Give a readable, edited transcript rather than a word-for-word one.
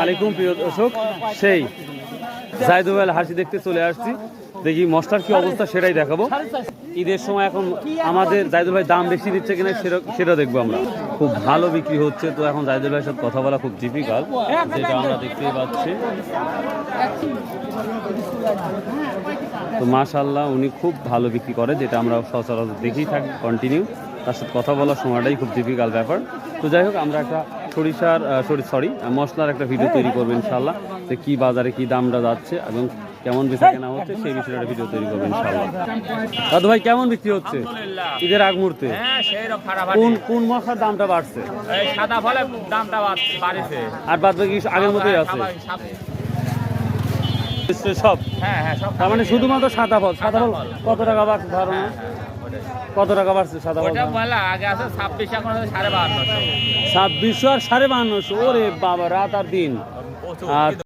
আলাইকুম প্রিয় দর্শক, সেই জায়দুল ভাইয়ের হাসি দেখতে চলে আসছি। দেখি মশলার কি অবস্থা সেটাই দেখাবো। ঈদের সময় এখন আমাদের জায়দুল ভাই দাম বেশি দিচ্ছে কিনা সেটা দেখবো আমরা। খুব ভালো বিক্রি হচ্ছে, তো এখন জায়দুল ভাইয়ের সাথে কথা বলা খুব ডিফিকাল্ট, যেটা আমরা দেখতেই পাচ্ছি। তো মাশাআল্লাহ উনি খুব ভালো বিক্রি করে, যেটা আমরা সচরাচর দেখেই থাকি কন্টিনিউ। তার সাথে কথা বলার সময়টাই খুব ডিফিকাল্ট ব্যাপার। তো যাই হোক, আমরা একটা মশলার একটা ভিডিও তৈরি করবো ইনশাল্লাহ, যে কী বাজারে কী দামটা যাচ্ছে এবং কেমন বেচা কেনা হচ্ছে সেই বিষয়ে একটা ভিডিও তৈরি করবো ইনশাল্লাহ। দাদু ভাই কেমন বিক্রি হচ্ছে ঈদের আগ মুহূর্তে? কোন মশলার দামটা বাড়ছে? সাদা ফলের দামটা বাড়ছে, আর বাদ বাকি আগের মতোই আছে সব? সব। তার মানে শুধুমাত্র সাদা ফল কত টাকা বাড়ছে ধারণা? কত টাকা বাড়ছে সাদা ফল? আগে আছে 26, এখন 5250। 2600 আর 5250। ওরে বাবা, রাত আর দিন।